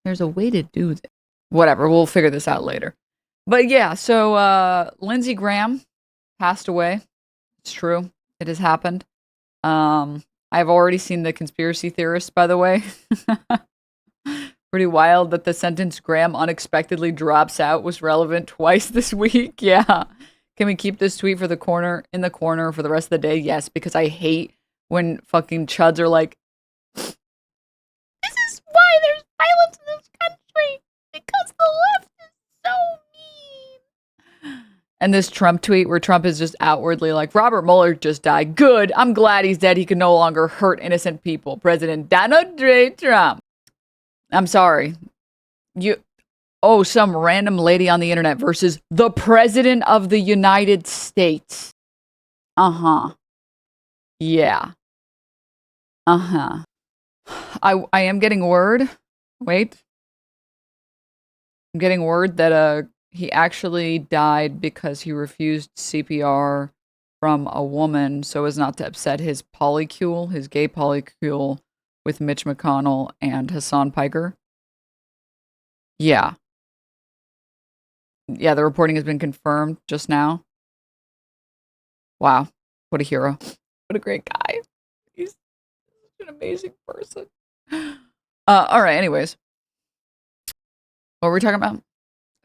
There's a way to do this. Whatever, we'll figure this out later. But yeah, so Lindsey Graham passed away. It's true. It has happened. I've already seen the conspiracy theorists, by the way. Pretty wild that the sentence Graham unexpectedly drops out was relevant twice this week. Yeah. Can we keep this tweet for the corner in the corner for the rest of the day? Yes, because I hate when fucking chuds are like, this is why there's violence in this country, because the left is so mean. And this Trump tweet where Trump is just outwardly like, Robert Mueller just died. Good. I'm glad he's dead. He can no longer hurt innocent people. President Donald J. Trump. I'm sorry. Some random lady on the internet versus the President of the United States. Uh-huh. Yeah. Uh-huh. I am getting word. Wait. I'm getting word that he actually died because he refused CPR from a woman so as not to upset his polycule, his gay polycule with Mitch McConnell and Hassan Piker. Yeah. Yeah, the reporting has been confirmed just now. Wow. What a hero. What a great guy. He's such an amazing person. All right, anyways. What were we talking about?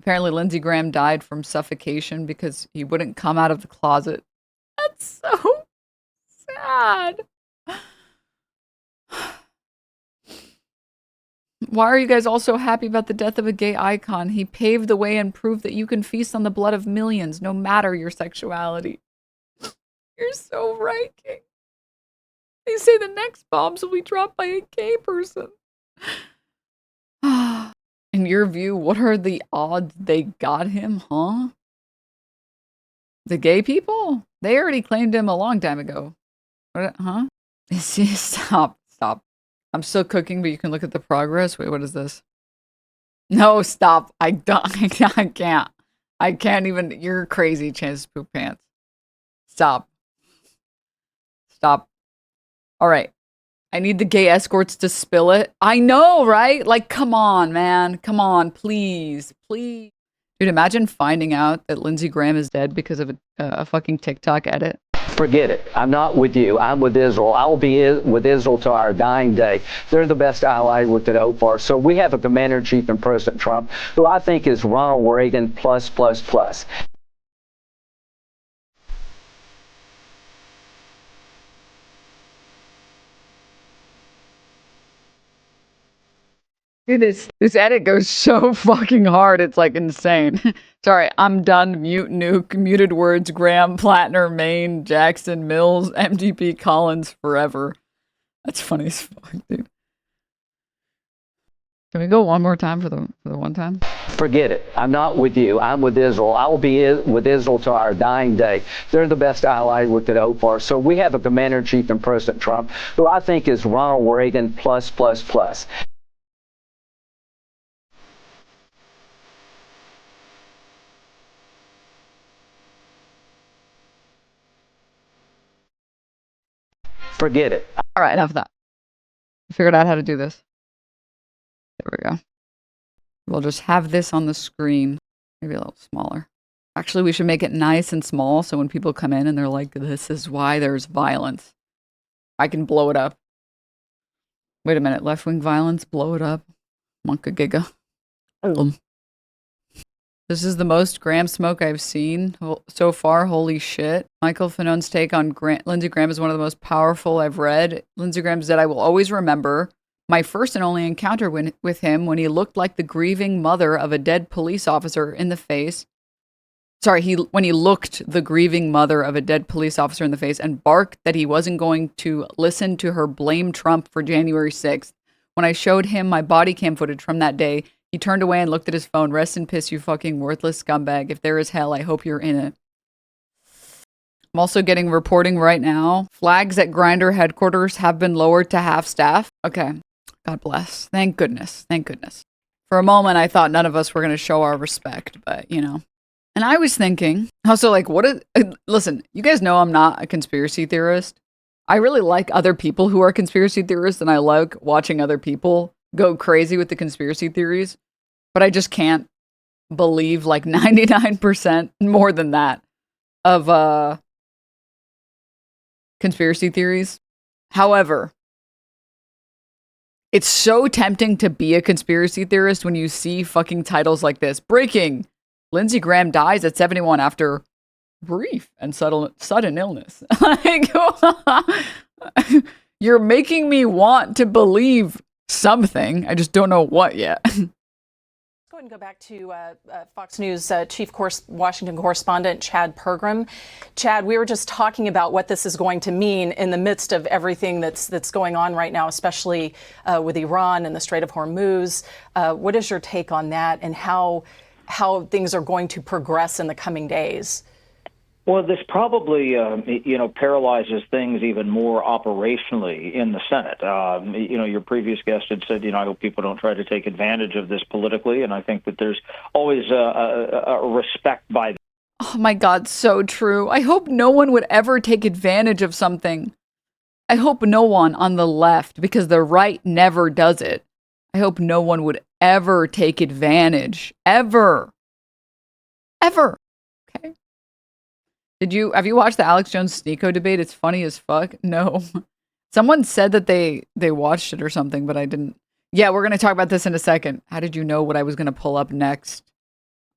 Apparently Lindsey Graham died from suffocation because he wouldn't come out of the closet. That's so sad. Why are you guys all so happy about the death of a gay icon? He paved the way and proved that you can feast on the blood of millions, no matter your sexuality. You're so right, King. They say the next bombs will be dropped by a gay person. In your view, what are the odds they got him, huh? The gay people? They already claimed him a long time ago. What, huh? Stop. I'm still cooking, but you can look at the progress. Wait, what is this? No, stop. I can't. I can't even. You're crazy, Chances Poop Pants. Stop. All right. I need the gay escorts to spill it. I know, right? Like, come on, man. Come on, please. Dude, imagine finding out that Lindsey Graham is dead because of a fucking TikTok edit. Forget it. I'm not with you. I'm with Israel. I will be with Israel to our dying day. They're the best ally we could hope for. So we have a commander-in-chief in President Trump, who I think is Ronald Reagan plus. Dude, this edit goes so fucking hard. It's like insane. Sorry, I'm done. Mute, nuke, muted words, Graham, Plattner, Maine, Jackson, Mills, MDP, Collins, forever. That's funny as fuck, dude. Can we go one more time for the one time? Forget it. I'm not with you. I'm with Israel. I will be with Israel to our dying day. They're the best ally we could hope for. So we have a commander-in-chief in President Trump, who I think is Ronald Reagan plus. Forget it. All right, enough of that. I figured out how to do this. There we go. We'll just have this on the screen. Maybe a little smaller. Actually, we should make it nice and small so when people come in and they're like, this is why there's violence, I can blow it up. Wait a minute. Left-wing violence, blow it up. Monka giga. This is the most Graham smoke I've seen so far. Holy shit. Michael Fanone's take on Lindsey Graham is one of the most powerful I've read. Lindsey Graham said, I will always remember my first and only encounter with him when he looked like the grieving mother of a dead police officer in the face. When he looked the grieving mother of a dead police officer in the face and barked that he wasn't going to listen to her blame Trump for January 6th. When I showed him my body cam footage from that day, he turned away and looked at his phone. Rest in piss, you fucking worthless scumbag. If there is hell, I hope you're in it. I'm also getting reporting right now. Flags at Grindr headquarters have been lowered to half staff. Okay. God bless. Thank goodness. Thank goodness. For a moment, I thought none of us were going to show our respect, but, you know. And I was thinking, also, like, listen, you guys know I'm not a conspiracy theorist. I really like other people who are conspiracy theorists, and I like watching other people go crazy with the conspiracy theories, but I just can't believe like 99% more than that of conspiracy theories. However, it's so tempting to be a conspiracy theorist when you see fucking titles like this. Breaking: Lindsey Graham dies at 71 after brief and sudden illness. Like, you're making me want to believe something. I just don't know what yet. Go ahead and go back to Fox News Chief Washington correspondent Chad Pergram. Chad, we were just talking about what this is going to mean in the midst of everything that's going on right now, especially with Iran and the Strait of Hormuz. What is your take on that, and how things are going to progress in the coming days? Well, this probably, paralyzes things even more operationally in the Senate. Your previous guest had said, I hope people don't try to take advantage of this politically, and I think that there's always a respect by. Oh my God, so true. I hope no one would ever take advantage of something. I hope no one on the left, because the right never does it. I hope no one would ever take advantage. Ever. Ever. Okay. Have you watched the Alex Jones Sneeko debate? It's funny as fuck. No. Someone said that they watched it or something, but I didn't. Yeah, we're going to talk about this in a second. How did you know what I was going to pull up next?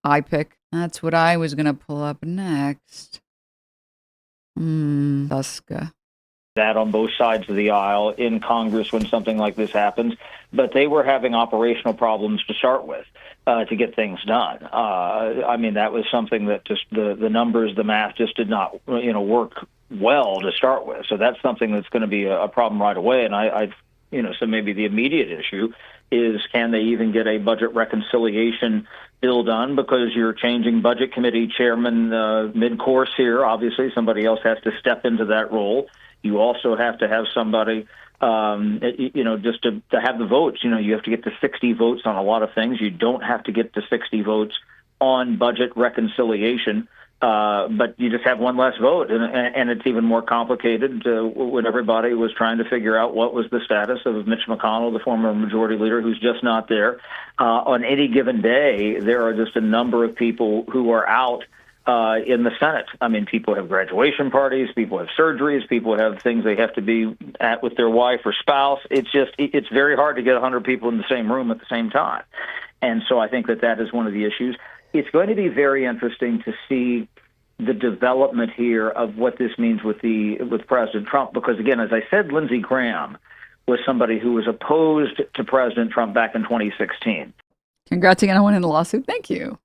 iPick. That's what I was going to pull up next. Tuska. That on both sides of the aisle in Congress when something like this happens, but they were having operational problems to start with to get things done. That was something that just the numbers, the math just did not work well to start with. So that's something that's going to be a problem right away. And so maybe the immediate issue is, can they even get a budget reconciliation bill done, because you're changing budget committee chairman mid-course here. Obviously, somebody else has to step into that role. You also have to have somebody, just to have the votes. You have to get to 60 votes on a lot of things. You don't have to get to 60 votes on budget reconciliation, but you just have one less vote. And it's even more complicated when everybody was trying to figure out what was the status of Mitch McConnell, the former majority leader, who's just not there. On any given day, there are just a number of people who are out in the Senate. People have graduation parties, people have surgeries, people have things they have to be at with their wife or spouse. It's very hard to get 100 people in the same room at the same time. And so I think that is one of the issues. It's going to be very interesting to see the development here of what this means with President Trump, because again, as I said, Lindsey Graham was somebody who was opposed to President Trump back in 2016. Congrats again on winning the lawsuit. Thank you.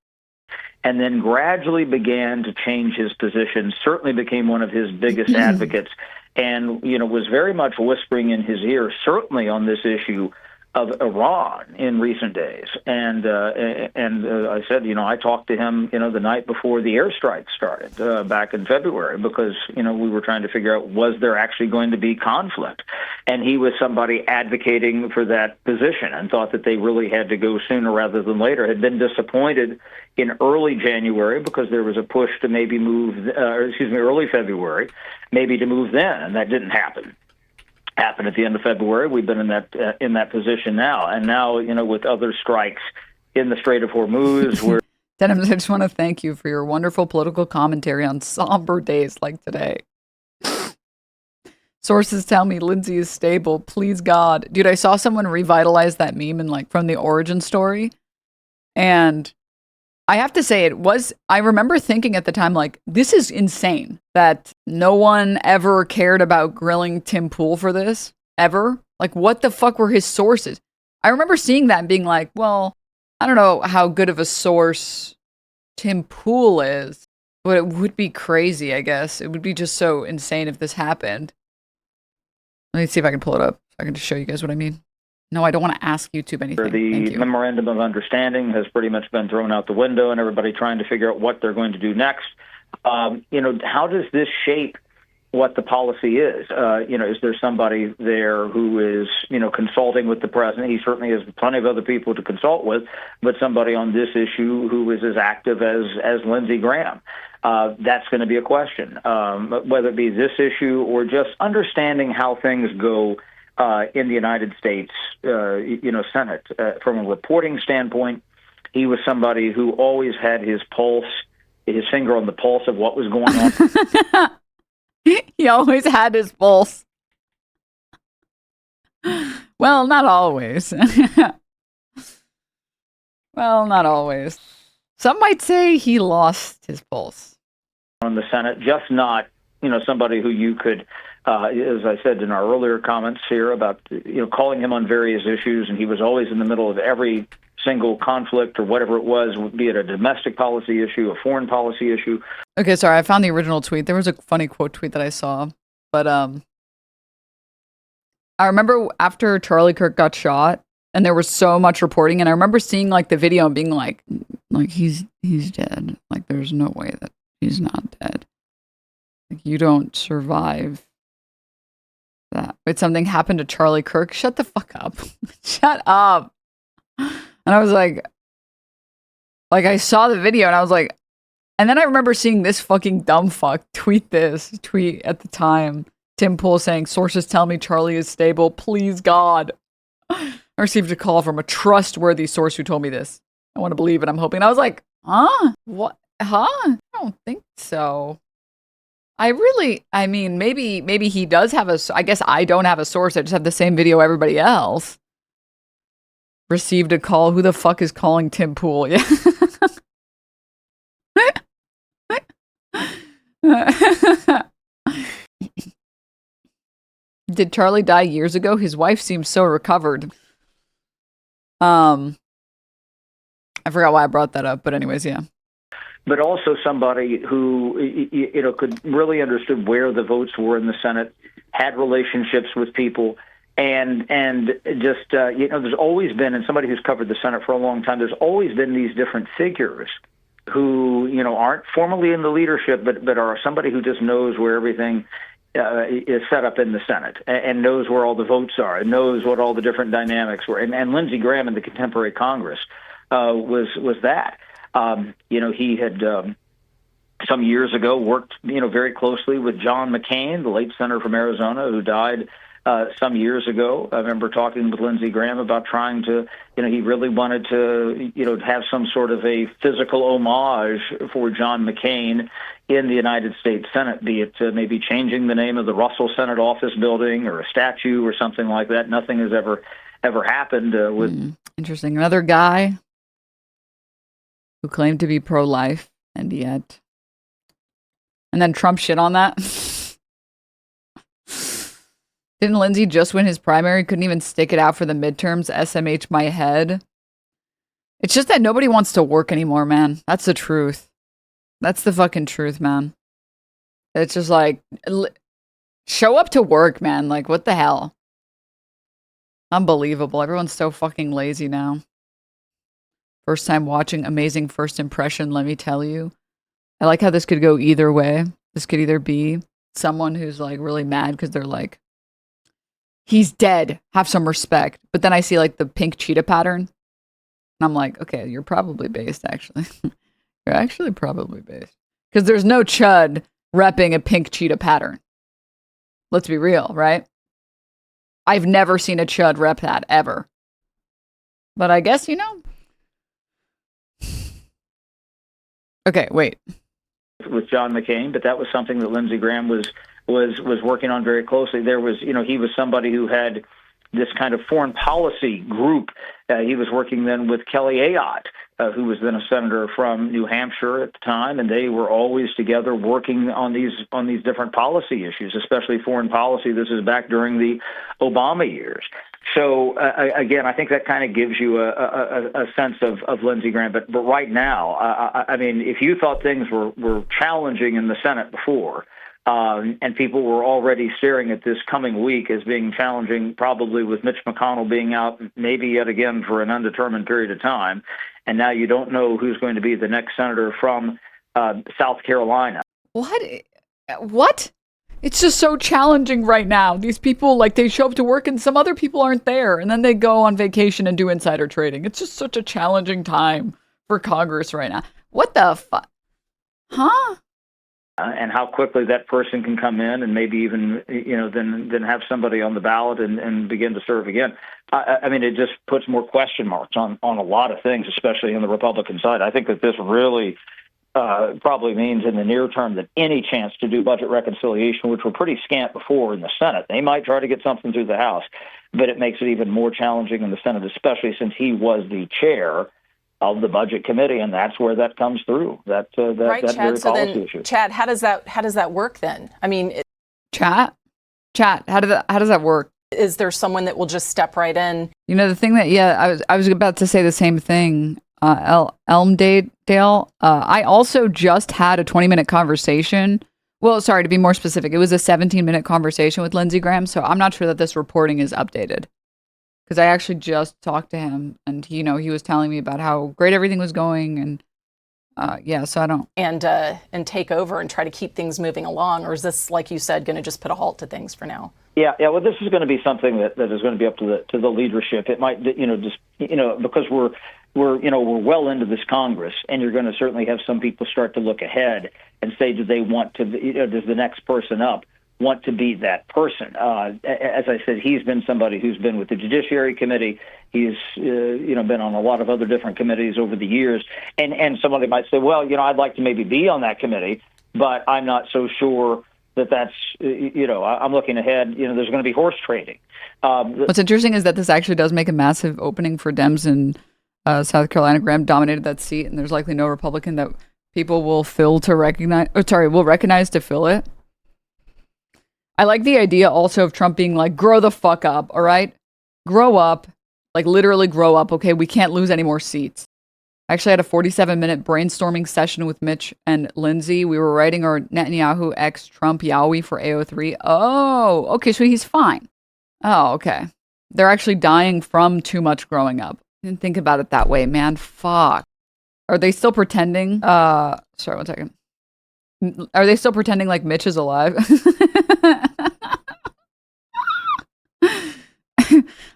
And then gradually began to change his position, certainly became one of his biggest advocates, and, was very much whispering in his ear, certainly on this issue of Iran in recent days. And I said, I talked to him, the night before the airstrike started back in February, because, we were trying to figure out, was there actually going to be conflict? And he was somebody advocating for that position and thought that they really had to go sooner rather than later, had been disappointed in early January because there was a push to maybe move, early February, maybe to move then, and that didn't happen. Happened at the end of February. We've been in that position now, and now with other strikes in the Strait of Hormuz, we're. Denims, I just want to thank you for your wonderful political commentary on somber days like today. Sources tell me Lindsey is stable. Please God, dude, I saw someone revitalize that meme and from the origin story, and I have to say I remember thinking at the time, this is insane that no one ever cared about grilling Tim Pool for this, ever. What the fuck were his sources? I remember seeing that and being like, well, I don't know how good of a source Tim Pool is, but it would be crazy, I guess. It would be just so insane if this happened. Let me see if I can pull it up so I can just show you guys what I mean. No, I don't want to ask YouTube anything. The memorandum of understanding has pretty much been thrown out the window, and everybody trying to figure out what they're going to do next. How does this shape what the policy is? Is there somebody there who is, consulting with the president? He certainly has plenty of other people to consult with, but somebody on this issue who is as active as Lindsey Graham. That's going to be a question, whether it be this issue or just understanding how things go in the United States, Senate. From a reporting standpoint, he was somebody who always had his finger on the pulse of what was going on. He always had his pulse. Well, not always. Well, not always. Some might say he lost his pulse. On the Senate, just not, somebody who you could, as I said in our earlier comments here about, calling him on various issues, and he was always in the middle of every single conflict or whatever it was, be it a domestic policy issue, a foreign policy issue. Okay, sorry, I found the original tweet. There was a funny quote tweet that I saw, but I remember after Charlie Kirk got shot, and there was so much reporting, and I remember seeing like the video and being like he's dead. Like there's no way that he's not dead. Like you don't survive that. Wait, something happened to Charlie Kirk? Shut the fuck up. Shut up. And I was like I saw the video and I was like, and then I remember seeing this fucking dumb fuck tweet at the time. Tim Pool saying, sources tell me Charlie is stable. Please, God. I received a call from a trustworthy source who told me this. I want to believe it. I'm hoping. And I was like, huh? What? Huh? I don't think so. I mean, maybe he does have I guess I don't have a source. I just have the same video everybody else. Received a call. Who the fuck is calling Tim Pool? Yeah. Did Charlie die years ago? His wife seems so recovered. I forgot why I brought that up, but anyways, yeah. But also somebody who, could really understood where the votes were in the Senate, had relationships with people, and just, there's always been, and somebody who's covered the Senate for a long time, there's always been these different figures who, aren't formally in the leadership, but are somebody who just knows where everything is set up in the Senate and knows where all the votes are and knows what all the different dynamics were. And Lindsey Graham in the contemporary Congress was that. He had some years ago worked, very closely with John McCain, the late senator from Arizona, who died some years ago. I remember talking with Lindsey Graham about trying to, he really wanted to, have some sort of a physical homage for John McCain in the United States Senate, be it maybe changing the name of the Russell Senate office building or a statue or something like that. Nothing has ever happened with. Interesting. Another guy who claimed to be pro-life, and yet. And then Trump shit on that. Didn't Lindsey just win his primary? Couldn't even stick it out for the midterms. SMH my head. It's just that nobody wants to work anymore, man. That's the truth. That's the fucking truth, man. It's just like, show up to work, man. Like, what the hell? Unbelievable. Everyone's so fucking lazy now. First time watching, amazing first impression, let me tell you. I like how this could go either way. This could either be someone who's like really mad because they're like, he's dead, have some respect. But then I see like the pink cheetah pattern. And I'm like, okay, you're probably based actually. You're actually probably based. Because there's no chud repping a pink cheetah pattern. Let's be real, right? I've never seen a chud rep that ever. But I guess, Okay, wait. With John McCain, but that was something that Lindsey Graham was working on very closely. There was, he was somebody who had this kind of foreign policy group. He was working then with Kelly Ayotte, who was then a senator from New Hampshire at the time, and they were always together working on these different policy issues, especially foreign policy. This is back during the Obama years. So again, I think that kind of gives you a sense of Lindsey Graham. But right now, I mean, if you thought things were challenging in the Senate before, and people were already staring at this coming week as being challenging, probably with Mitch McConnell being out maybe yet again for an undetermined period of time, and now you don't know who's going to be the next senator from South Carolina. What? It's just so challenging right now. These people, like, they show up to work and some other people aren't there, and then they go on vacation and do insider trading. It's just such a challenging time for Congress right now. What the fuck? Huh? and how quickly that person can come in and maybe even, then have somebody on the ballot and begin to serve again. I mean, it just puts more question marks on a lot of things, especially on the Republican side. I think that this really probably means in the near term that any chance to do budget reconciliation, which were pretty scant before in the Senate, they might try to get something through the House, but it makes it even more challenging in the Senate, especially since he was the chair of the Budget Committee, and that's where that comes through. That right, that Chad. very So policy then, issue. Chad, how does that work then? I mean, Chat. How does that work? is there someone that will just step right in? You know, the thing that I was about to say the same thing. Elmdale. I also just had a 20-minute conversation. Well, sorry, to be more specific, it was a 17-minute conversation with Lindsey Graham. So I'm not sure that this reporting is updated. Because I actually just talked to him, and he was telling me about how great everything was going, and so I don't. And take over and try to keep things moving along, or is this, like you said, going to just put a halt to things for now? Yeah. Well, this is going to be something that is going to be up to the leadership. It might, because we're well into this Congress, and you're going to certainly have some people start to look ahead and say, do they want to, does the next person up want to be that person? As I said, he's been somebody who's been with the Judiciary Committee. He's been on a lot of other different committees over the years. And somebody might say, well, I'd like to maybe be on that committee, but I'm not so sure that's I'm looking ahead. There's going to be horse trading. What's interesting is that this actually does make a massive opening for Dems in South Carolina. Graham dominated that seat, and there's likely no Republican that people will recognize to fill it. I like the idea also of Trump being like, grow the fuck up, all right? Grow up, like literally grow up, okay? We can't lose any more seats. I actually had a 47-minute brainstorming session with Mitch and Lindsey. We were writing our Netanyahu x Trump Yowie for AO3. Oh, okay, so he's fine. Oh, okay. They're actually dying from too much growing up. I didn't think about it that way, man. Fuck. Are they still pretending? Sorry, one second. Are they still pretending like Mitch is alive?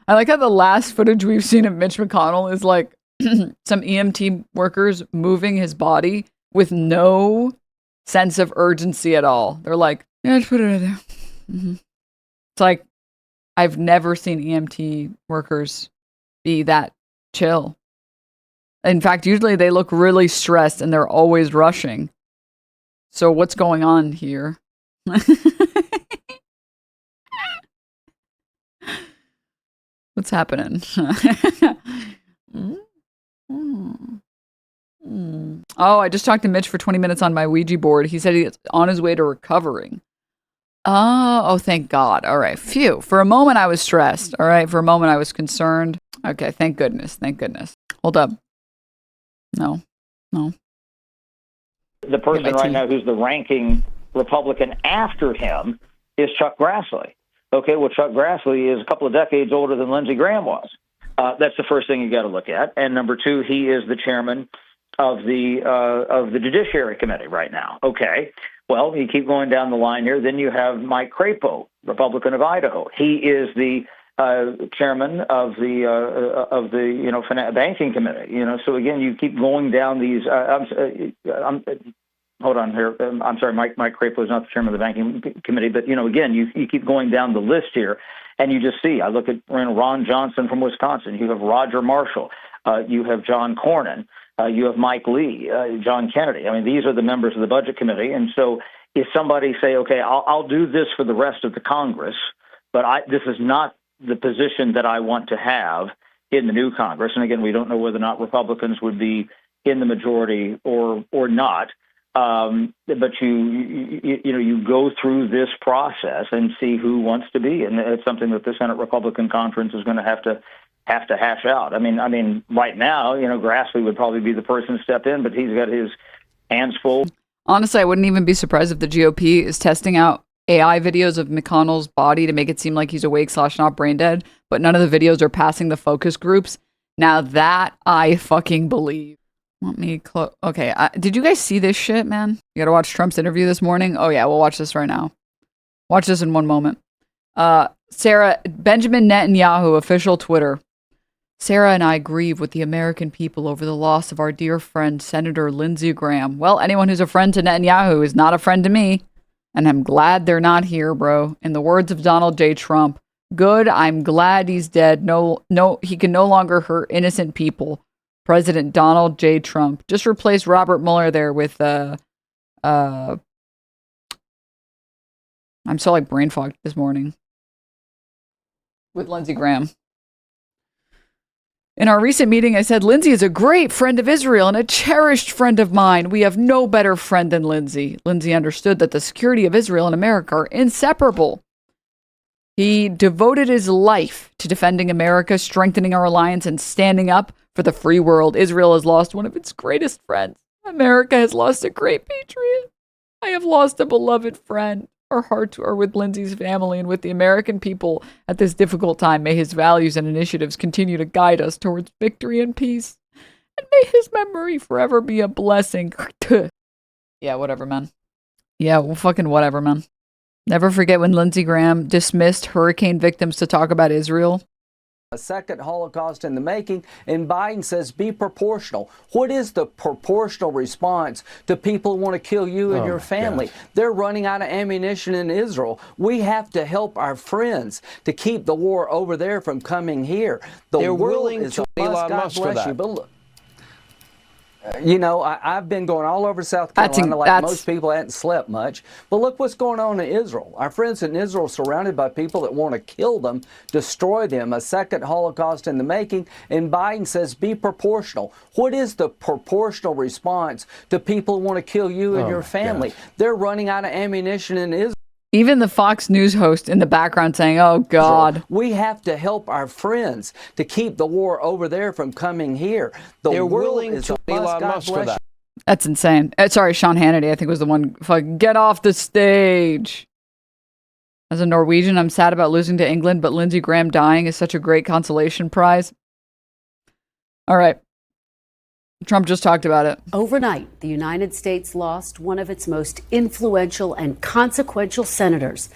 I like how the last footage we've seen of Mitch McConnell is like some EMT workers moving his body with no sense of urgency at all. They're like, yeah, just put it right there. Mm-hmm. It's like, I've never seen EMT workers be that chill. In fact, usually they look really stressed and they're always rushing. So what's going on here? What's happening? Oh, I just talked to Mitch for 20 minutes on my Ouija board. He said he's on his way to recovering. Oh, thank God. All right. Phew. For a moment, I was stressed. All right. For a moment, I was concerned. Okay. Thank goodness. Thank goodness. Hold up. No. The person right now who's the ranking Republican after him is Chuck Grassley. Okay, well, Chuck Grassley is a couple of decades older than Lindsey Graham was. That's the first thing you got to look at. And number two, he is the chairman of the Judiciary Committee right now. Okay, well, you keep going down the line here. Then you have Mike Crapo, Republican of Idaho. He is the chairman of the banking committee. So again, you keep going down these. Hold on here. I'm sorry, Mike Crapo is not the chairman of the banking committee, but again, you keep going down the list here, and you just see. I look at Ron Johnson from Wisconsin. You have Roger Marshall. You have John Cornyn. You have Mike Lee, John Kennedy. I mean, these are the members of the Budget Committee, and so if somebody say, okay, I'll do this for the rest of the Congress, but this is not the position that I want to have in the new Congress. And again, we don't know whether or not Republicans would be in the majority or not. But you go through this process and see who wants to be, and it's something that the Senate Republican Conference is going to have to hash out. I mean, right now, Grassley would probably be the person to step in, but he's got his hands full. Honestly, I wouldn't even be surprised if the GOP is testing out AI videos of McConnell's body to make it seem like he's awake / not brain dead, but none of the videos are passing the focus groups. Now that I fucking believe. Let me close. Okay, did you guys see this shit, man? You gotta watch Trump's interview this morning? Oh yeah, we'll watch this right now. Watch this in one moment. Sarah, Benjamin Netanyahu, official Twitter. Sarah and I grieve with the American people over the loss of our dear friend, Senator Lindsey Graham. Well, anyone who's a friend to Netanyahu is not a friend to me. And I'm glad they're not here, bro. In the words of Donald J. Trump, good, I'm glad he's dead. No, he can no longer hurt innocent people. President Donald J. Trump. Just replace Robert Mueller there with, I'm so like brain fogged this morning. With Lindsey Graham. In our recent meeting, I said, Lindsey is a great friend of Israel and a cherished friend of mine. We have no better friend than Lindsey. Lindsey understood that the security of Israel and America are inseparable. He devoted his life to defending America, strengthening our alliance, and standing up for the free world. Israel has lost one of its greatest friends. America has lost a great patriot. I have lost a beloved friend. Our hearts are with Lindsey's family and with the American people at this difficult time. May his values and initiatives continue to guide us towards victory and peace. And may his memory forever be a blessing. Yeah, whatever, man. Yeah, well, fucking whatever, man. Never forget when Lindsey Graham dismissed hurricane victims to talk about Israel. A second Holocaust in the making, and Biden says be proportional. What is the proportional response to people who want to kill you and your family? God. They're running out of ammunition in Israel. We have to help our friends to keep the war over there from coming here. They're willing to Elon Musk for that. But look, you know, I've been going all over South Carolina like most people. I hadn't slept much. But look what's going on in Israel. Our friends in Israel surrounded by people that want to kill them, destroy them. A second Holocaust in the making. And Biden says be proportional. What is the proportional response to people who want to kill you and your family? God. They're running out of ammunition in Israel. Even the Fox News host in the background saying, oh, God. We have to help our friends to keep the war over there from coming here. They're willing to Elon Musk for that. That's insane. Sorry, Sean Hannity, I think was the one. Fucking get off the stage. As a Norwegian, I'm sad about losing to England, but Lindsey Graham dying is such a great consolation prize. All right. Trump just talked about it. Overnight, the United States lost one of its most influential and consequential senators.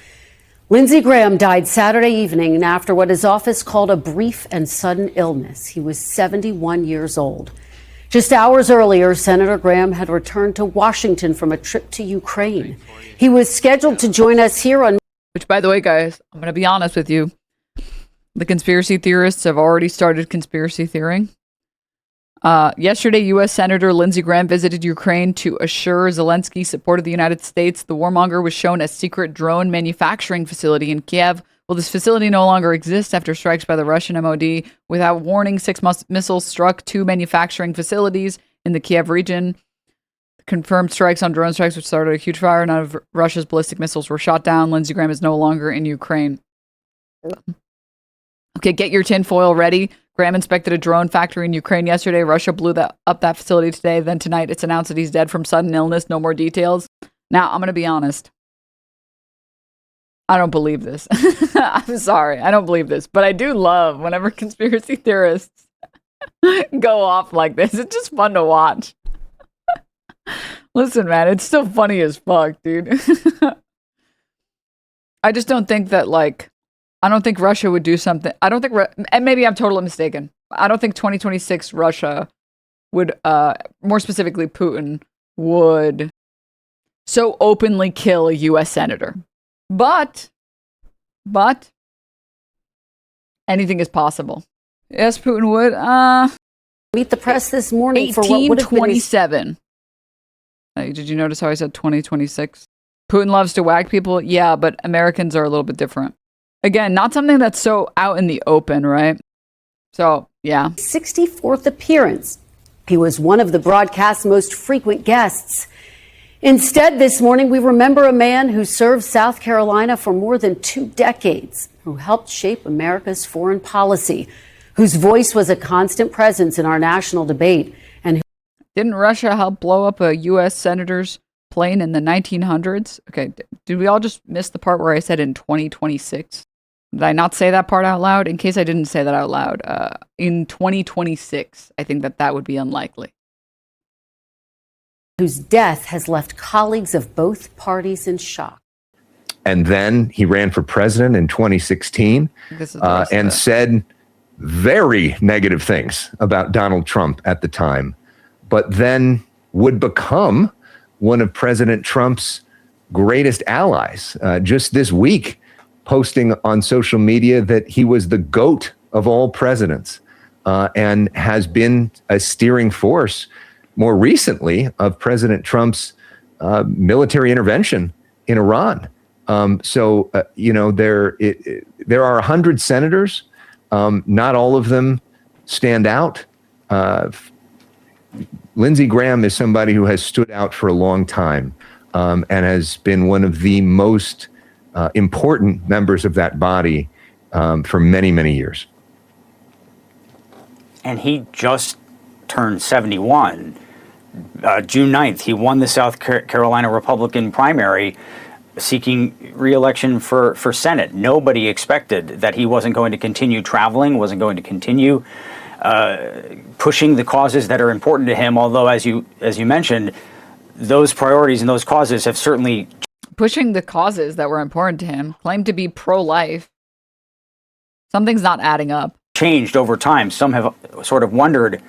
Lindsey Graham died Saturday evening after what his office called a brief and sudden illness. He was 71 years old. Just hours earlier, Senator Graham had returned to Washington from a trip to Ukraine. He was scheduled to join us here on... Which, by the way, guys, I'm going to be honest with you. The conspiracy theorists have already started conspiracy theoring. Yesterday, U.S. Senator Lindsey Graham visited Ukraine to assure Zelensky's support of the United States. The warmonger was shown a secret drone manufacturing facility in Kiev. Well, this facility no longer exists after strikes by the Russian MOD. Without warning, 6 missiles struck 2 manufacturing facilities in the Kiev region. Confirmed strikes on drone strikes, which started a huge fire. None of Russia's ballistic missiles were shot down. Lindsey Graham is no longer in Ukraine. Okay, get your tinfoil ready. Graham inspected a drone factory in Ukraine yesterday. Russia blew up that facility today. Then tonight, it's announced that he's dead from sudden illness. No more details. Now, I'm going to be honest. I don't believe this. I'm sorry. I don't believe this. But I do love whenever conspiracy theorists go off like this. It's just fun to watch. Listen, man, it's still funny as fuck, dude. I just don't think that, like, I don't think Russia would do something. I don't think, and maybe I'm totally mistaken. I don't think 2026 Russia would, more specifically Putin, would so openly kill a U.S. senator. But, anything is possible. Yes, Putin would. Meet the press this morning for what would have been 1827. Did you notice how I said 2026? Putin loves to whack people. Yeah, but Americans are a little bit different. Again, not something that's so out in the open, right? So, yeah. 64th appearance. He was one of the broadcast's most frequent guests. Instead, this morning, we remember a man who served South Carolina for more than 2 decades, who helped shape America's foreign policy, whose voice was a constant presence in our national debate. And didn't Russia help blow up a U.S. senator's plane in the 1900s? Okay, did we all just miss the part where I said in 2026? Did I not say that part out loud? In case I didn't say that out loud, in 2026, I think that would be unlikely. Whose death has left colleagues of both parties in shock. And then he ran for president in 2016 and said very negative things about Donald Trump at the time, but then would become one of President Trump's greatest allies. Just this week, posting on social media that he was the GOAT of all presidents, and has been a steering force more recently of President Trump's military intervention in Iran. You know, there are 100 senators. Not all of them stand out. Lindsey Graham is somebody who has stood out for a long time, and has been one of the most important members of that body for many, many years. And he just turned 71. June 9th, he won the South Carolina Republican primary, seeking re-election for Senate. Nobody expected that he wasn't going to continue traveling, wasn't going to continue pushing the causes that are important to him. Although, as you mentioned, those priorities and those causes have certainly pushing the causes that were important to him, claimed to be pro-life. Something's not adding up. Changed over time. Some have sort of wondered,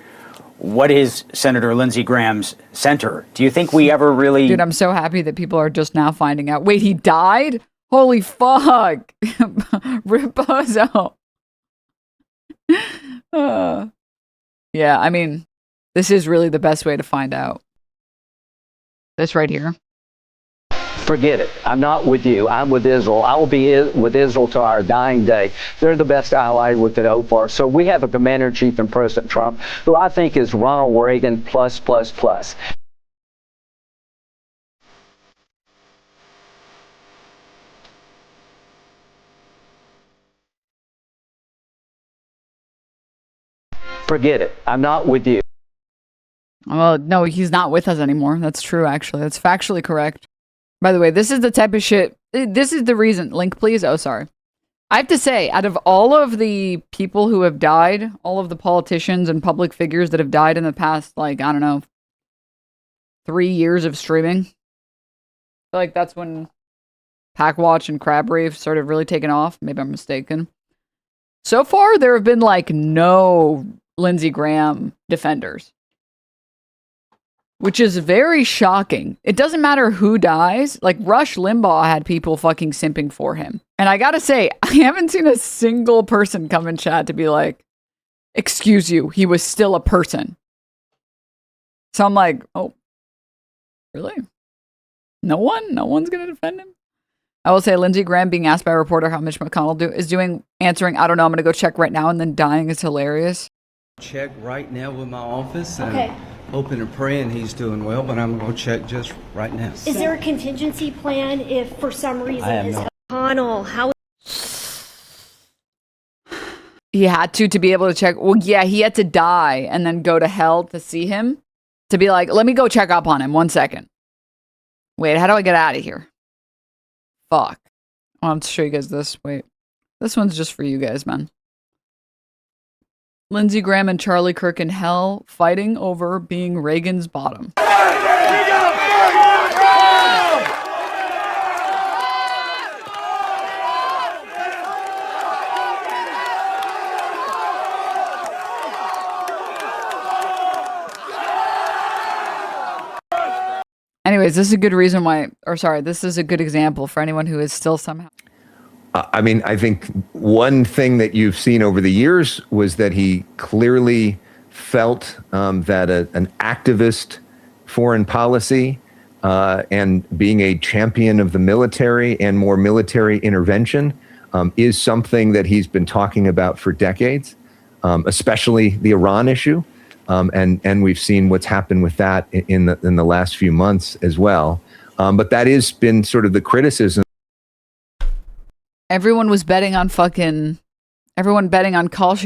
what is Senator Lindsey Graham's center? Do you think we ever really... Dude, I'm so happy that people are just now finding out. Wait, he died? Holy fuck. Riposo. Yeah, I mean, this is really the best way to find out. This right here. Forget it. I'm not with you. I'm with Israel. I will be with Israel to our dying day. They're the best ally we could hope for. So we have a commander-in-chief in President Trump, who I think is Ronald Reagan plus, plus, plus. Forget it. I'm not with you. Well, no, he's not with us anymore. That's true, actually. That's factually correct. By the way, this is the type of shit. This is the reason. Link, please. Oh, sorry. I have to say, out of all of the people who have died, all of the politicians and public figures that have died in the past, like, I don't know, 3 years of streaming, I feel like that's when Packwatch and Crab Reef started really taking off. Maybe I'm mistaken. So far, there have been, like, no Lindsey Graham defenders, which is very shocking. It doesn't matter who dies. Like, Rush Limbaugh had people fucking simping for him. And I gotta say, I haven't seen a single person come in chat to be like, excuse you, he was still a person. So I'm like, oh, really? No one's gonna defend him? I will say, Lindsey Graham being asked by a reporter how Mitch McConnell is answering, I don't know, I'm gonna go check right now, and then dying is hilarious. Check right now with my office. Okay. Hoping and praying he's doing well, but I'm going to check just right now. Is there a contingency plan if for some reason is O'Connell? How he had to be able to check? Well, yeah, he had to die and then go to hell to see him, to be like, let me go check up on him 1 second. Wait, how do I get out of here? Fuck. I'll have to show you guys this. Wait. This one's just for you guys, man. Lindsey Graham and Charlie Kirk in hell fighting over being Reagan's bottom. Anyways, this is a good reason why, or sorry, this is a good example for anyone who is still somehow... I mean, I think one thing that you've seen over the years was that he clearly felt that an activist foreign policy and being a champion of the military and more military intervention is something that he's been talking about for decades, especially the Iran issue. And we've seen what's happened with that in the last few months as well. But that has been sort of the criticism. Everyone was betting on Kalshi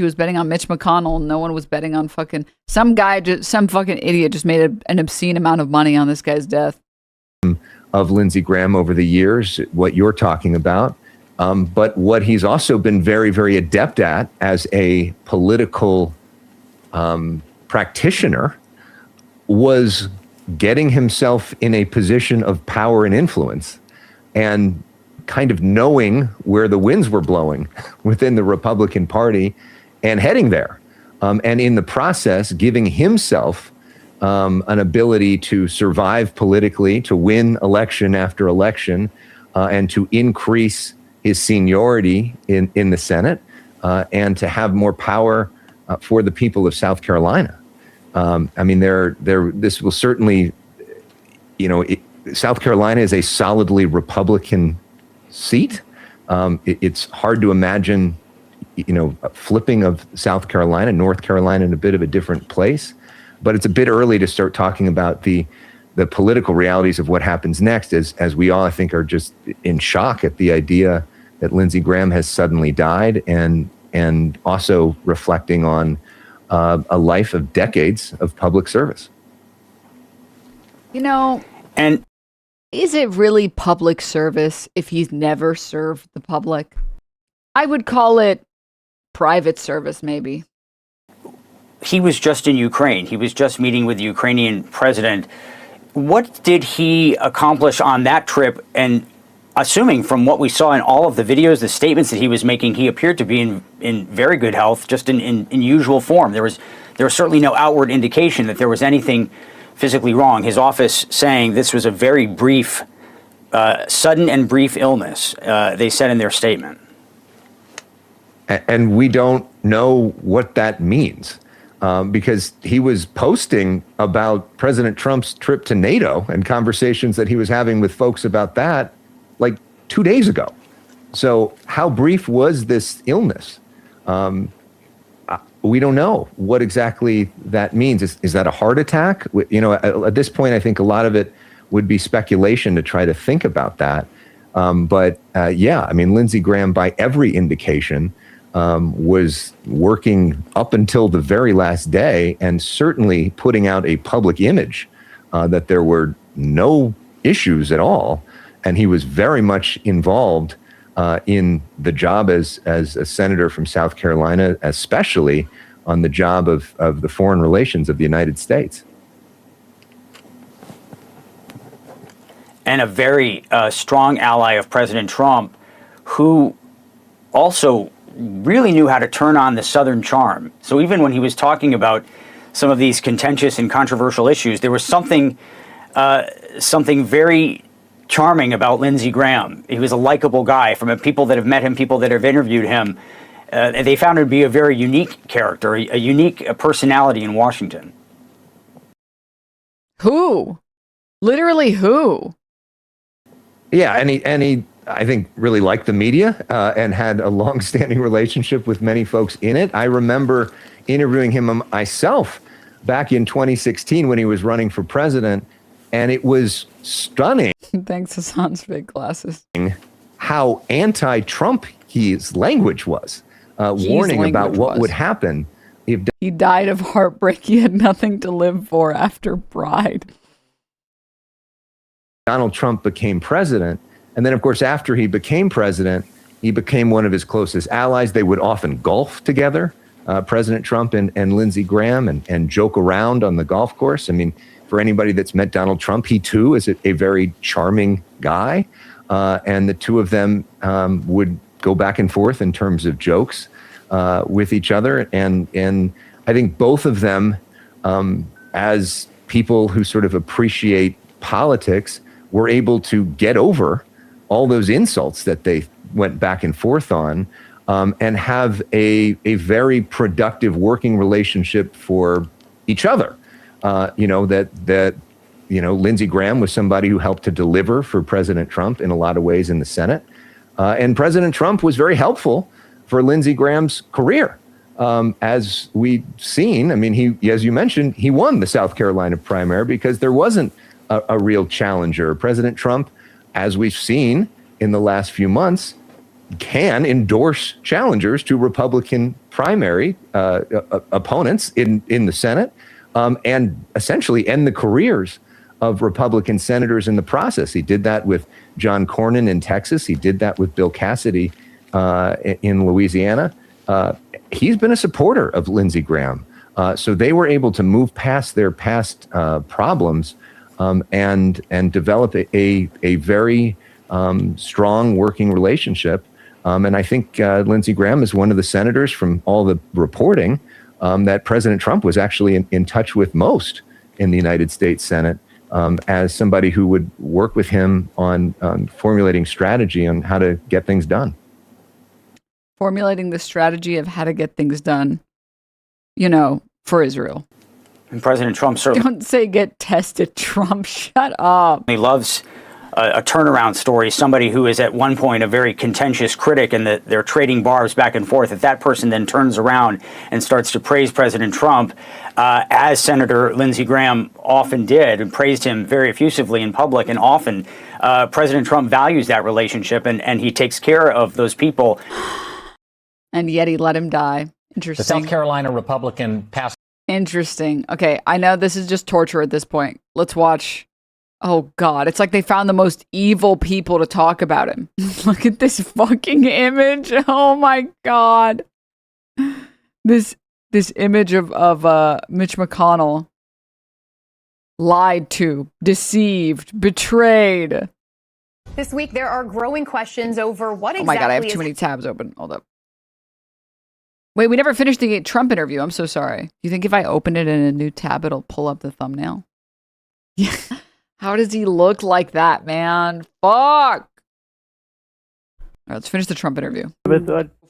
was betting on Mitch McConnell. No one was betting on some fucking idiot just made an obscene amount of money on this guy's death. Of Lindsey Graham over the years, what you're talking about. But what he's also been very, very adept at as a political practitioner was getting himself in a position of power and influence and kind of knowing where the winds were blowing within the Republican Party and heading there. And in the process, giving himself an ability to survive politically, to win election after election, and to increase his seniority in the Senate, and to have more power for the people of South Carolina. I mean, this will certainly, South Carolina is a solidly Republican seat. It's hard to imagine, a flipping of South Carolina, North Carolina in a bit of a different place. But it's a bit early to start talking about the political realities of what happens next, as we all, I think, are just in shock at the idea that Lindsey Graham has suddenly died, and also reflecting on a life of decades of public service. And is it really public service if he's never served the public? I would call it private service, maybe. He was just in Ukraine. He was just meeting with the Ukrainian president. What did he accomplish on that trip? And assuming from what we saw in all of the videos, the statements that he was making, he appeared to be in very good health, just in usual form. There was certainly no outward indication that there was anything physically wrong. His office saying this was a very brief, sudden and brief illness, they said in their statement. And we don't know what that means, because he was posting about President Trump's trip to NATO and conversations that he was having with folks about that like 2 days ago. So how brief was this illness? We don't know what exactly that means. Is that a heart attack? At this point, I think a lot of it would be speculation to try to think about that. But Lindsey Graham, by every indication, was working up until the very last day, and certainly putting out a public image that there were no issues at all. And he was very much involved in the job as a senator from South Carolina, especially on the job of the foreign relations of the United States. And a very strong ally of President Trump, who also really knew how to turn on the Southern charm. So even when he was talking about some of these contentious and controversial issues, there was something very charming about Lindsey Graham. He was a likable guy. From people that have met him, people that have interviewed him, they found him to be a very unique character, a unique personality in Washington. Who? Literally who? Yeah, and he I think, really liked the media and had a long-standing relationship with many folks in it. I remember interviewing him myself back in 2016 when he was running for president, and it was stunning. Thanks, Hassan's big glasses. How anti-Trump his language was, warning about what would happen if he died of heartbreak. He had nothing to live for after Pride. Donald Trump became president. And then, of course, after he became president, he became one of his closest allies. They would often golf together, President Trump and Lindsey Graham, and joke around on the golf course. I mean, for anybody that's met Donald Trump, he too is a very charming guy. And the two of them would go back and forth in terms of jokes with each other. And I think both of them, as people who sort of appreciate politics, were able to get over all those insults that they went back and forth on, and have a very productive working relationship for each other. Lindsey Graham was somebody who helped to deliver for President Trump in a lot of ways in the Senate. And President Trump was very helpful for Lindsey Graham's career. As we've seen, I mean, as you mentioned, he won the South Carolina primary because there wasn't a real challenger. President Trump, as we've seen in the last few months, can endorse challengers to Republican primary opponents in the Senate, and essentially end the careers of Republican senators in the process. He did that with John Cornyn in Texas. He did that with Bill Cassidy in Louisiana. He's been a supporter of Lindsey Graham. So they were able to move past their past problems and develop a very strong working relationship And I think Lindsey Graham is one of the senators from all the reporting that President Trump was actually in touch with most in the United States Senate as somebody who would work with him on formulating strategy on how to get things done. Formulating the strategy of how to get things done, you know, for Israel. And President Trump certainly Don't say get tested, Trump. Shut up. He loves a turnaround story, somebody who is at one point a very contentious critic and that they're trading barbs back and forth. If that person then turns around and starts to praise President Trump, as Senator Lindsey Graham often did, and praised him very effusively in public and often, President Trump values that relationship and he takes care of those people. And yet he let him die. Interesting. The South Carolina Republican passed. Interesting. Okay, I know this is just torture at this point. Let's watch. Oh, God. It's like they found the most evil people to talk about him. Look at this fucking image. Oh, my God. This image of Mitch McConnell. Lied to, deceived, betrayed. This week, there are growing questions over what exactly Oh, my God. I have too many tabs open. Hold up. Wait, we never finished the Trump interview. I'm so sorry. You think if I open it in a new tab, it'll pull up the thumbnail? Yeah. How does he look like that, man? Fuck! All right, let's finish the Trump interview.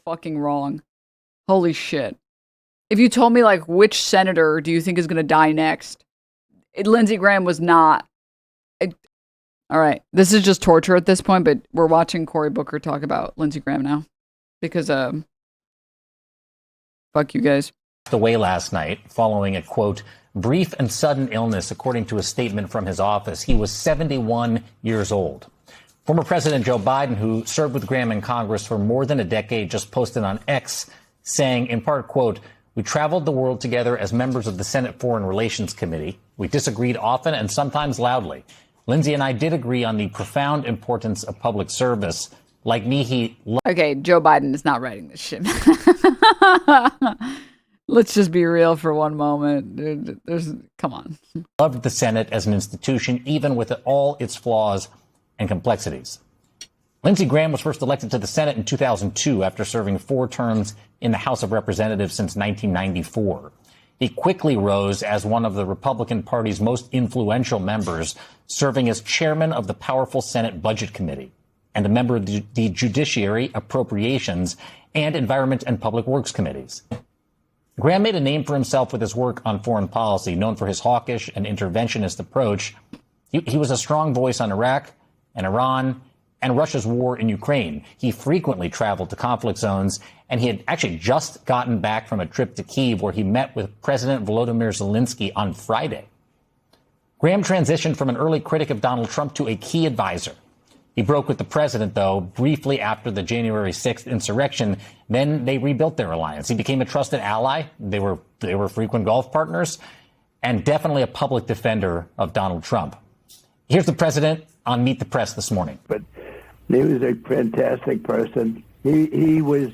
Fucking wrong. Holy shit. If you told me, like, which senator do you think is going to die next? Lindsey Graham was not. All right, this is just torture at this point, but we're watching Cory Booker talk about Lindsey Graham now. Because, fuck you guys. Away last night following a, quote, brief and sudden illness, according to a statement from his office. He was 71 years old. Former President Joe Biden, who served with Graham in Congress for more than a decade, just posted on X saying, in part, quote, we traveled the world together as members of the Senate Foreign Relations Committee. We disagreed often and sometimes loudly. Lindsey and I did agree on the profound importance of public service. Like me, he... Okay, Joe Biden is not writing this shit. Let's just be real for one moment. Come on. Loved the Senate as an institution, even with all its flaws and complexities. Lindsey Graham was first elected to the Senate in 2002 after serving 4 terms in the House of Representatives since 1994. He quickly rose as one of the Republican Party's most influential members, serving as chairman of the powerful Senate Budget Committee and a member of the Judiciary, Appropriations, and Environment and Public Works Committees. Graham made a name for himself with his work on foreign policy, known for his hawkish and interventionist approach. He was a strong voice on Iraq and Iran and Russia's war in Ukraine. He frequently traveled to conflict zones, and he had actually just gotten back from a trip to Kyiv where he met with President Volodymyr Zelensky on Friday. Graham transitioned from an early critic of Donald Trump to a key advisor. He broke with the president, though, briefly after the January 6th insurrection. Then they rebuilt their alliance. He became a trusted ally. They were frequent golf partners and definitely a public defender of Donald Trump. Here's the president on Meet the Press this morning. But he was a fantastic person. He was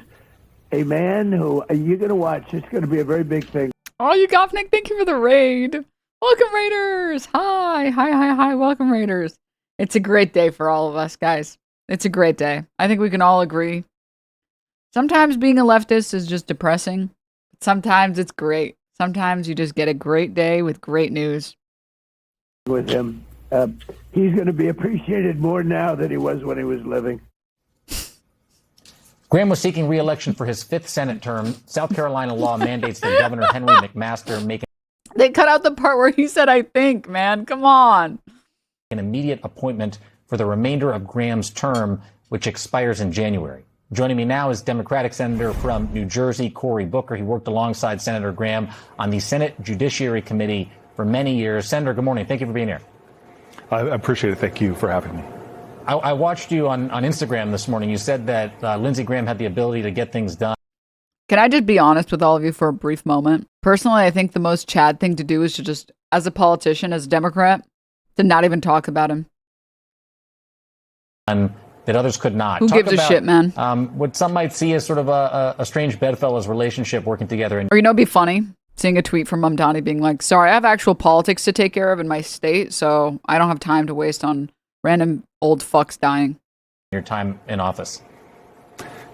a man who you're going to watch. It's going to be a very big thing. Oh, you Gopnik, thank you for the raid. Welcome, Raiders. Hi. Welcome, Raiders. It's a great day for all of us, guys. It's a great day. I think we can all agree. Sometimes being a leftist is just depressing. Sometimes it's great. Sometimes you just get a great day with great news. With him, he's going to be appreciated more now than he was when he was living. Graham was seeking re-election for his 5th Senate term. South Carolina law mandates that Governor Henry McMaster make They cut out the part where he said, I think, man. Come on. An immediate appointment for the remainder of Graham's term, which expires in January. Joining me now is Democratic Senator from New Jersey, Cory Booker. He worked alongside Senator Graham on the Senate Judiciary Committee for many years. Senator, good morning. Thank you for being here. I appreciate it. Thank you for having me. I watched you on Instagram this morning. You said that Lindsey Graham had the ability to get things done. Can I just be honest with all of you for a brief moment? Personally, I think the most Chad thing to do is to just, as a politician, as a Democrat, to not even talk about him. And that others could not. Who gives a shit, man? What some might see as sort of a strange bedfellows relationship working together. Or, it'd be funny seeing a tweet from Mamdani being like, sorry, I have actual politics to take care of in my state, so I don't have time to waste on random old fucks dying. Your time in office.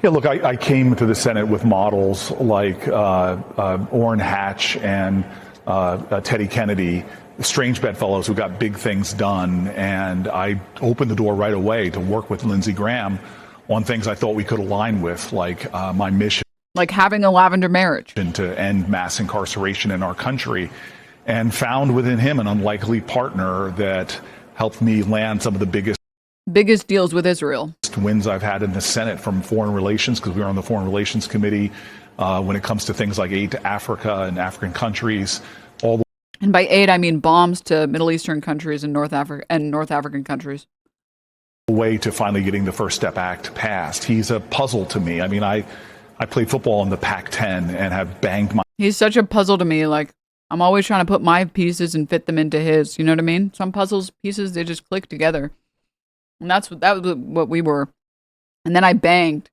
Yeah, look, I came to the Senate with models like Orrin Hatch and Teddy Kennedy, strange bedfellows who got big things done, and I opened the door right away to work with Lindsey Graham on things I thought we could align with, like my mission. Like having a lavender marriage. To end mass incarceration in our country, and found within him an unlikely partner that helped me land some of the biggest deals with Israel. Wins I've had in the Senate from foreign relations, because we were on the Foreign Relations Committee when it comes to things like aid to Africa and African countries. And by aid, I mean bombs to Middle Eastern countries and North African countries. Way to finally getting the First Step Act passed. He's a puzzle to me. I mean, I played football in the Pac-10 and have banged my... He's such a puzzle to me. Like, I'm always trying to put my pieces and fit them into his. You know what I mean? Some pieces, they just click together. And that was what we were. And then I banged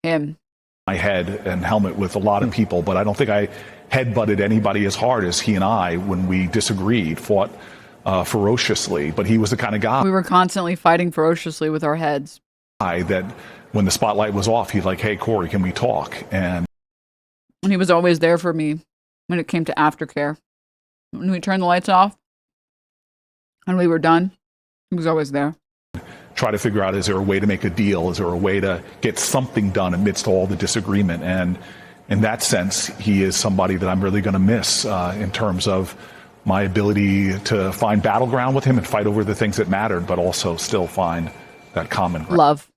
him. My head and helmet with a lot of people, but I don't think I headbutted anybody as hard as he and I, when we disagreed, fought ferociously. But he was the kind of guy... We were constantly fighting ferociously with our heads. That when the spotlight was off, he's like, "Hey, Corey, can we talk?" And he was always there for me when it came to aftercare. When we turned the lights off and we were done, he was always there. Try to figure out, is there a way to make a deal? Is there a way to get something done amidst all the disagreement? And in that sense, he is somebody that I'm really going to miss in terms of my ability to find battleground with him and fight over the things that mattered, but also still find that common ground. Love.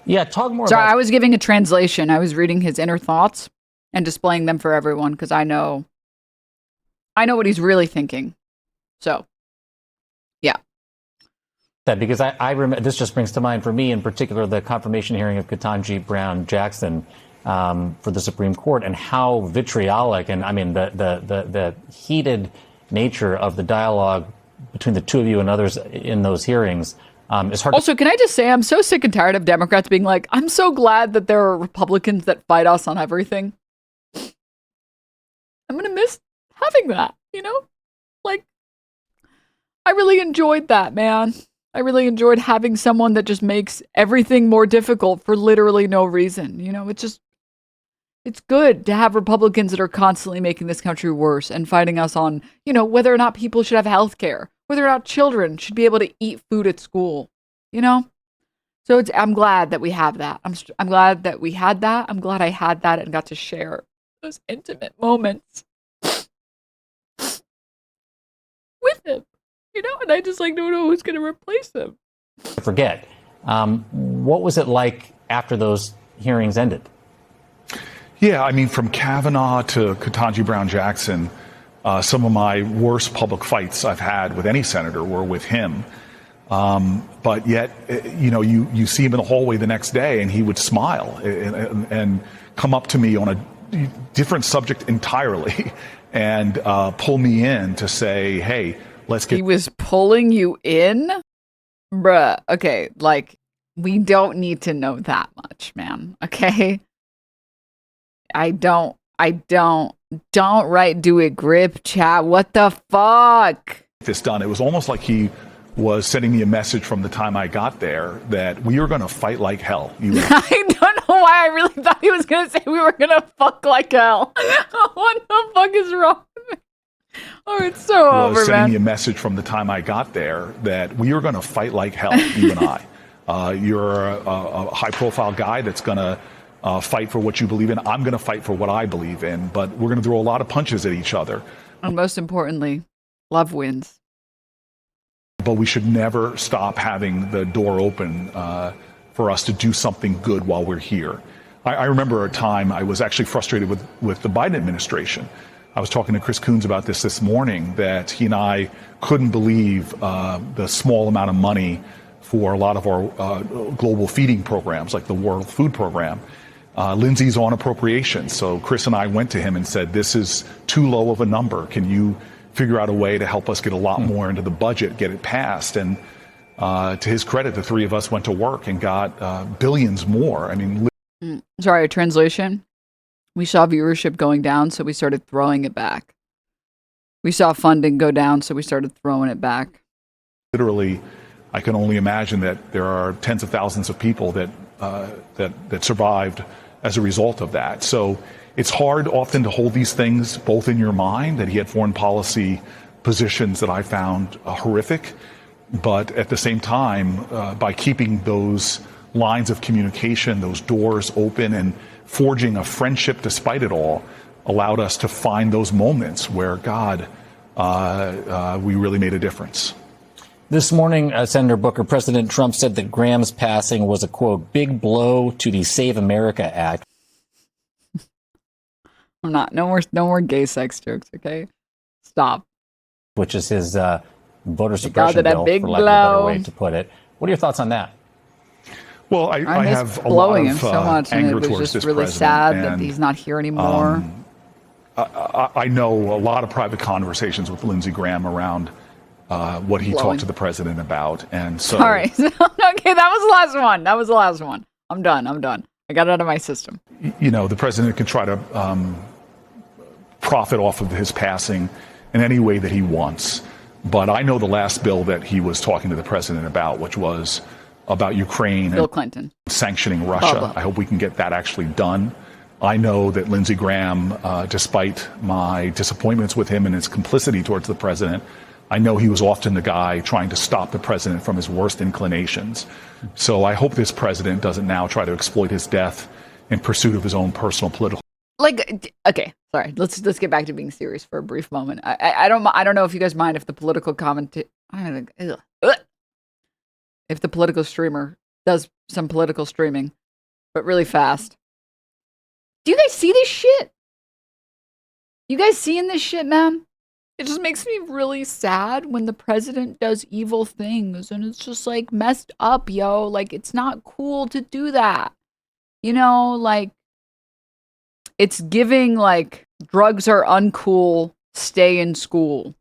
Yeah, talk more Sorry, about... I was giving a translation. I was reading his inner thoughts and displaying them for everyone, because I know what he's really thinking. So, yeah. That because I remember, this just brings to mind for me in particular the confirmation hearing of Ketanji Brown Jackson for the Supreme Court, and how vitriolic and I mean the heated nature of the dialogue between the two of you and others in those hearings. It's hard. Also, can I just say I'm so sick and tired of Democrats being like, I'm so glad that there are Republicans that fight us on everything. I'm going to miss having that, you know? Like, I really enjoyed that, man. I really enjoyed having someone that just makes everything more difficult for literally no reason. You know, it's good to have Republicans that are constantly making this country worse and fighting us on, you know, whether or not people should have health care, whether or not children should be able to eat food at school, you know? So I'm glad that we have that. I'm glad that we had that. I'm glad I had that and got to share those intimate moments with him, you know? And I just don't know who's going to replace him. Forget. What was it like after those hearings ended? Yeah, I mean, from Kavanaugh to Ketanji Brown Jackson, some of my worst public fights I've had with any senator were with him. But yet, you know, you see him in the hallway the next day and he would smile and come up to me on a different subject entirely and pull me in to say, hey, let's get... He was pulling you in? Bruh, okay, like, we don't need to know that much, man, okay? Don't do it, grip chat. What the fuck? This done. It was almost like he was sending me a message from the time I got there that we were going to fight like hell. I don't know why I really thought he was going to say we were going to fuck like hell. What the fuck is wrong with me? Oh, it's so over, man. Sending me a message from the time I got there that we were going to fight like hell, you and I. You're a high-profile guy that's going to fight for what you believe in. I'm going to fight for what I believe in, but we're going to throw a lot of punches at each other. And most importantly, love wins. But we should never stop having the door open for us to do something good while we're here. I remember a time I was actually frustrated with the Biden administration. I was talking to Chris Coons about this morning, that he and I couldn't believe the small amount of money for a lot of our global feeding programs, like the World Food Program. Lindsey's on appropriations, so Chris and I went to him and said, this is too low of a number. Can you figure out a way to help us get a lot more into the budget, get it passed? And to his credit, the three of us went to work and got billions more. I mean... Sorry, a translation. We saw viewership going down, so we started throwing it back. We saw funding go down, so we started throwing it back. Literally, I can only imagine that there are tens of thousands of people that that survived as a result of that. So it's hard often to hold these things both in your mind, that he had foreign policy positions that I found horrific, but at the same time, by keeping those lines of communication, those doors open, and forging a friendship despite it all, allowed us to find those moments where, God, we really made a difference. This morning, Senator Booker, President Trump said that Graham's passing was a, quote, big blow to the Save America Act. I'm not. No more gay sex jokes, okay? Stop. Which is his voter suppression bill, for lack of a better way to put it. What are your thoughts on that? Well, I have a lot of so much, anger and it was towards just this really president, sad and, that he's not here anymore. I know a lot of private conversations with Lindsey Graham around what he talked to the president about, and so. Sorry. Okay, that was the last one. That was the last one. I'm done. I got it out of my system. You know, the president can try to profit off of his passing in any way that he wants. But I know the last bill that he was talking to the president about, which was about Ukraine Bill Clinton sanctioning Russia. I hope we can get that actually done. I know that Lindsey Graham, despite my disappointments with him and his complicity towards the president, I know he was often the guy trying to stop the president from his worst inclinations. So I hope this president doesn't now try to exploit his death in pursuit of his own personal political. Okay, sorry. Let's get back to being serious for a brief moment. I don't know if you guys mind if the political if the political streamer does some political streaming, but really fast. Do you guys see this shit? You guys seeing this shit, man? It just makes me really sad when the president does evil things, and it's just like messed up, yo. Like, it's not cool to do that. You know, like, it's giving like drugs are uncool, stay in school.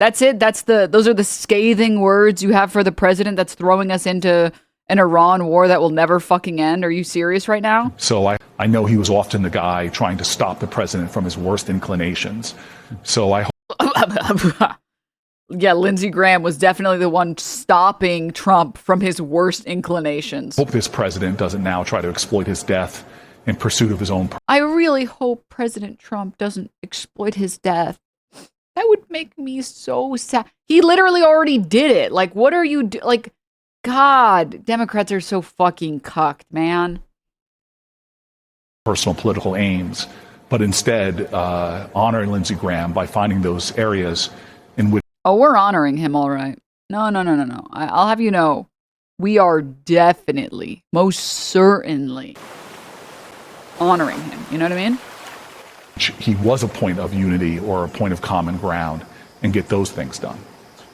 That's it. Those are the scathing words you have for the president that's throwing us into an Iran war that will never fucking end. Are you serious right now? So I know he was often the guy trying to stop the president from his worst inclinations. So I yeah, Lindsey Graham was definitely the one stopping Trump from his worst inclinations. hope this president doesn't now try to exploit his death in pursuit of his own. I really hope President Trump doesn't exploit his death. That would make me so sad. He literally already did it. Like, what are you like? God, Democrats are so fucking cucked, man. Personal political aims, but instead honor Lindsey Graham by finding those areas in which. Oh, we're honoring him, all right. No. I'll have you know, we are definitely, most certainly honoring him. You know what I mean? He was a point of unity or a point of common ground, and get those things done.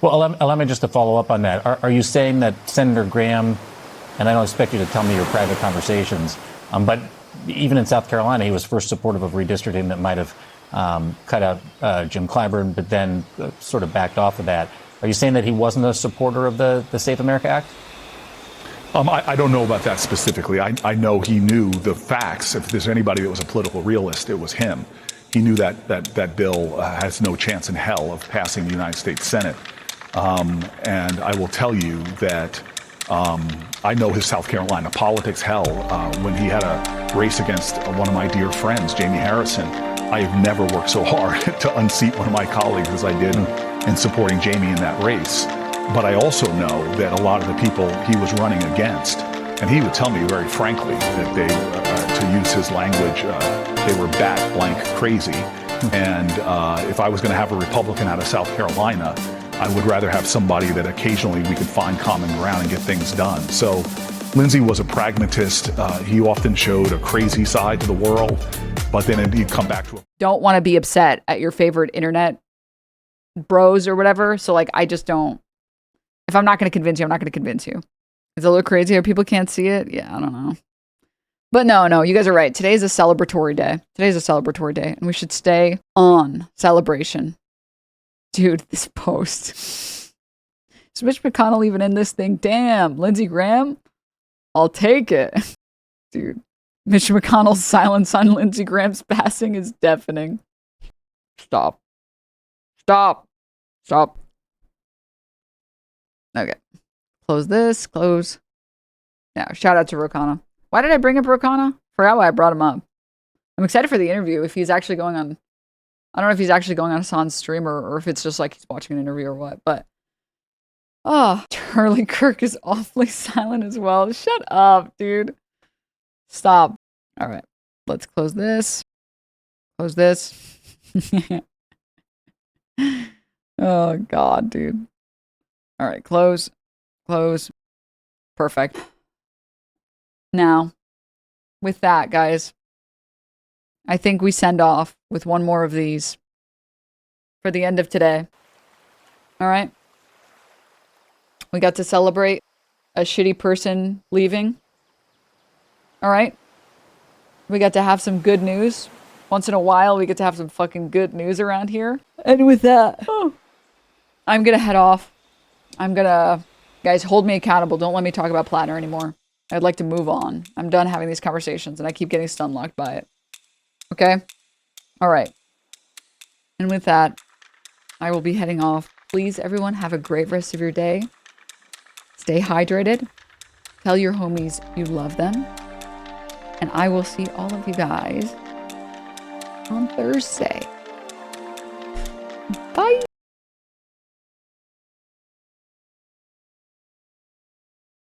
Well, allow me just to follow up on that. Are you saying that Senator Graham, and I don't expect you to tell me your private conversations, but even in South Carolina, he was first supportive of redistricting that might have cut out Jim Clyburn, but then sort of backed off of that. Are you saying that he wasn't a supporter of the Safe America Act? I don't know about that specifically. I know he knew the facts. If there's anybody that was a political realist, it was him. He knew that bill has no chance in hell of passing the United States Senate. And I will tell you that I know his South Carolina politics. Hell, when he had a race against one of my dear friends, Jamie Harrison, I have never worked so hard to unseat one of my colleagues as I did in supporting Jamie in that race. But I also know that a lot of the people he was running against, and he would tell me very frankly that they, to use his language, they were bat blank crazy. And if I was going to have a Republican out of South Carolina, I would rather have somebody that occasionally we could find common ground and get things done. So Lindsey was a pragmatist. He often showed a crazy side to the world, but then he'd come back to it. Don't want to be upset at your favorite internet bros or whatever. So like, I just don't. If I'm not going to convince you, I'm not going to convince you. Is it a little crazy how people can't see it? Yeah, I don't know. But no, you guys are right. Today's a celebratory day. Today's a celebratory day, and we should stay on celebration. Dude, this post. Is Mitch McConnell even in this thing? Damn, Lindsey Graham? I'll take it. Dude, Mitch McConnell's silence on Lindsey Graham's passing is deafening. Stop. Okay. Close this. Close. Yeah, shout out to Rokana. Why did I bring up Rokana? Forgot why I brought him up. I'm excited for the interview. If he's actually going on, I don't know if he's actually going on Hassan's stream or if it's just like he's watching an interview or what, but oh, Charlie Kirk is awfully silent as well. Shut up, dude. Stop. All right, let's close this. Close this. Oh, God, dude. All right, close. Close. Perfect. Now, with that, guys, I think we send off with one more of these for the end of today. All right? We got to celebrate a shitty person leaving. All right? We got to have some good news. Once in a while, we get to have some fucking good news around here. And with that, I'm going to head off. I'm going to... Guys, hold me accountable. Don't let me talk about Plattner anymore. I'd like to move on. I'm done having these conversations, and I keep getting stun-locked by it. Okay? All right. And with that, I will be heading off. Please, everyone, have a great rest of your day. Stay hydrated. Tell your homies you love them. And I will see all of you guys on Thursday.